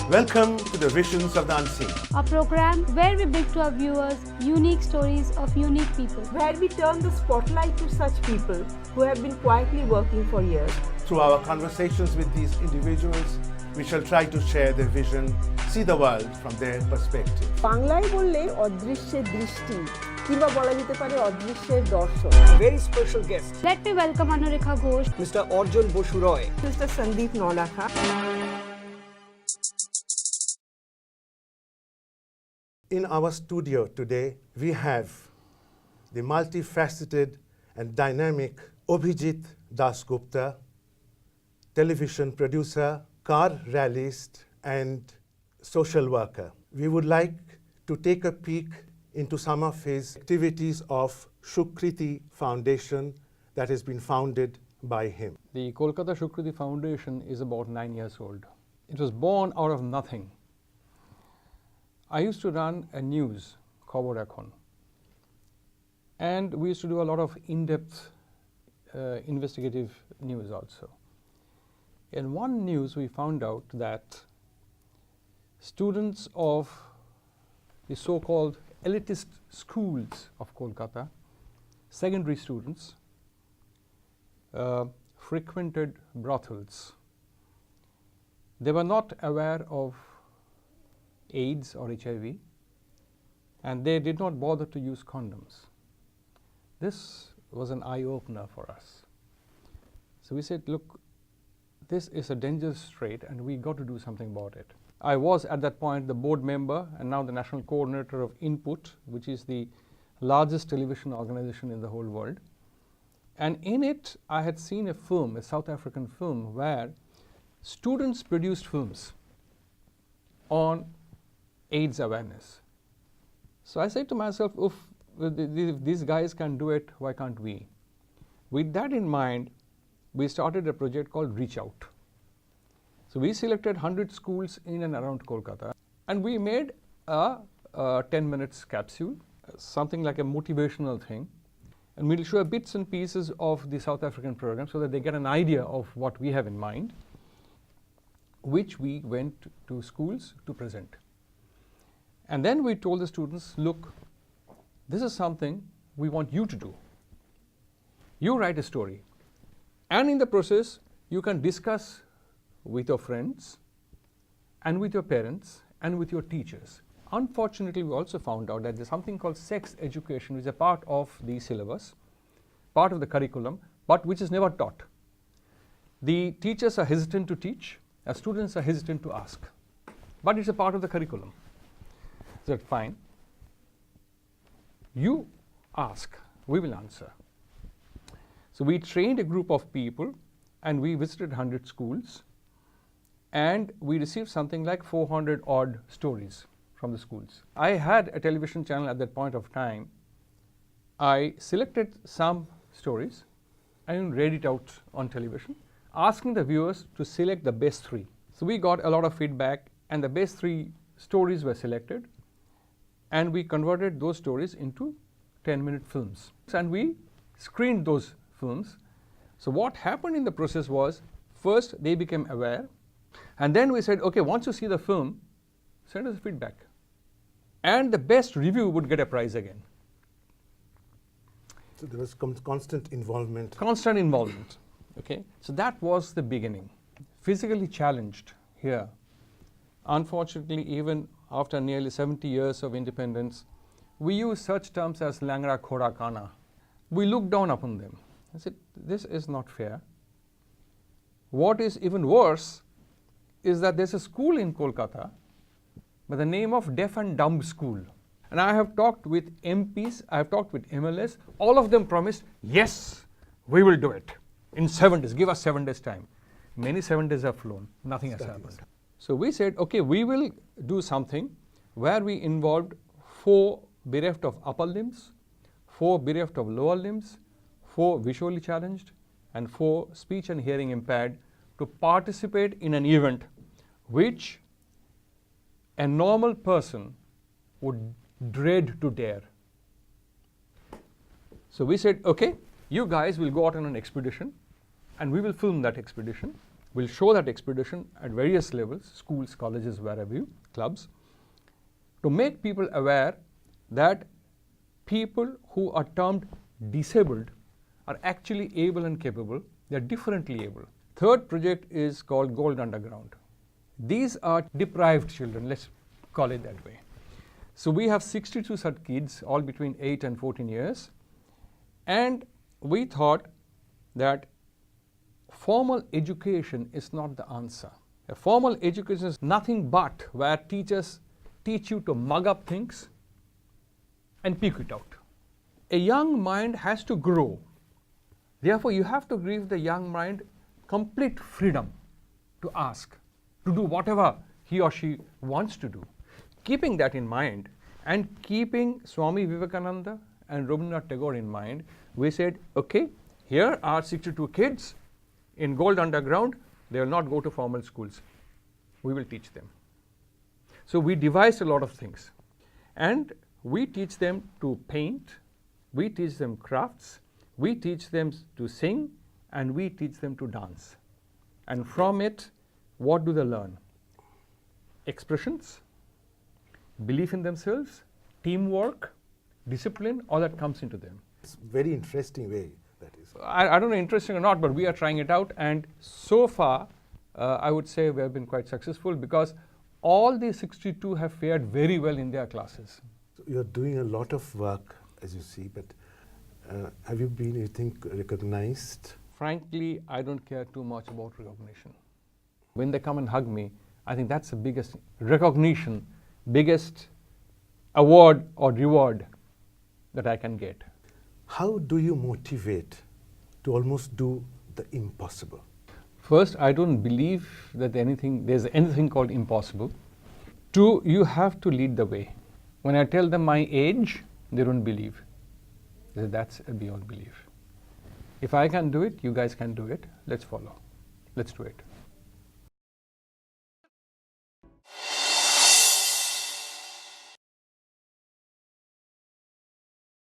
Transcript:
Welcome to the Visions of the Unseen, a program where we bring to our viewers unique stories of unique people. Where we turn the spotlight to such people who have been quietly working for years. Through our conversations with these individuals, we shall try to share their vision, see the world from their perspective. বাংলায় বললে অদৃশ্যের দৃষ্টি কিংবা বলা যেতে পারে অদৃশ্যের দর্শন। Very special guest, Let me welcome Anurekha Ghosh, Mr. Arjun Boshu Roy. Mr. Sandeep Nolakha. In our studio today, we have the multifaceted and dynamic Abhijit Dasgupta, television producer, car rallyist, and social worker. We would like to take a peek into some of his activities of Shukriti Foundation that has been founded by him. The Kolkata Shukriti Foundation is about 9 years old. It was born out of nothing. I used to run a news, Khobor Ekhon, and we used to do a lot of in-depth investigative news also. In one news, we found out that students of the so-called elitist schools of Kolkata, secondary students, frequented brothels. They were not aware of AIDS or HIV, and they did not bother to use condoms. This was an eye-opener for us. So we said, look, this is a dangerous trait and we got to do something about it. I was at that point the board member and now the national coordinator of Input, which is the largest television organization in the whole world. And in it, I had seen a film, a South African film, where students produced films on AIDS awareness. So I said to myself, if these guys can do it, why can't we? With that in mind, we started a project called Reach Out. So we selected 100 schools in and around Kolkata, and we made a 10 minutes capsule, something like a motivational thing, and we'll show bits and pieces of the South African program so that they get an idea of what we have in mind, which we went to schools to present. And then we told the students, look, this is something we want you to do. You write a story. And in the process, you can discuss with your friends and with your parents and with your teachers. Unfortunately, we also found out that there's something called sex education, which is a part of the syllabus, part of the curriculum, but which is never taught. The teachers are hesitant to teach, as students are hesitant to ask. But it's a part of the curriculum. So fine. You ask, we will answer. So we trained a group of people and we visited 100 schools and we received something like 400 odd stories from the schools. I had a television channel at that point of time. I selected some stories and read it out on television, asking the viewers to select the best 3. So we got a lot of feedback and the best 3 stories were selected and we converted those stories into 10-minute films. And we screened those films. So what happened in the process was, first they became aware, and then we said, okay, once you see the film, send us feedback. And the best review would get a prize again. So there was constant involvement. Constant involvement, okay? So that was the beginning. Physically challenged here. Unfortunately, even after nearly 70 years of independence, we use such terms as Langra Khora Kana. We look down upon them. I said, this is not fair. What is even worse is that there's a school in Kolkata by the name of Deaf and Dumb School. And I have talked with MPs, I have talked with MLS, all of them promised, yes, we will do it in 7 days, give us 7 days time. Many 7 days have flown, nothing has happened. So we said, okay, we will do something where we involved 4 bereft of upper limbs, 4 bereft of lower limbs, 4 visually challenged, and 4 speech and hearing impaired to participate in an event which a normal person would dread to dare. So we said, okay, you guys will go out on an expedition and we will film that expedition We'll show that expedition at various levels, schools, colleges, wherever you, clubs, to make people aware that people who are termed disabled are actually able and capable. They are differently able. Third project is called Gold Underground. These are deprived children, let's call it that way. So we have 62 such kids, all between 8 and 14 years. And we thought that formal education is not the answer. A formal education is nothing but where teachers teach you to mug up things and peek it out. A young mind has to grow. Therefore, you have to give the young mind complete freedom to ask, to do whatever he or she wants to do. Keeping that in mind and keeping Swami Vivekananda and Rabindranath Tagore in mind, we said, okay, here are 62 kids in Gold Underground. They will not go to formal schools. We will teach them. So we devised a lot of things. And we teach them to paint, we teach them crafts, we teach them to sing, and we teach them to dance. And from it, what do they learn? Expressions, belief in themselves, teamwork, discipline, all that comes into them. It's a very interesting way, that is. I don't know interesting or not, but we are trying it out, and so far I would say we have been quite successful because all the 62 have fared very well in their classes. So you're doing a lot of work, as you see, but have you been, you think, recognized? Frankly, I don't care too much about recognition. When they come and hug me, I think that's the biggest recognition, biggest award or reward that I can get. How do you motivate to almost do the impossible? First, I don't believe that there's anything called impossible. Two, you have to lead the way. When I tell them my age, they don't believe. They say, that's beyond belief. If I can do it, you guys can do it. Let's follow. Let's do it.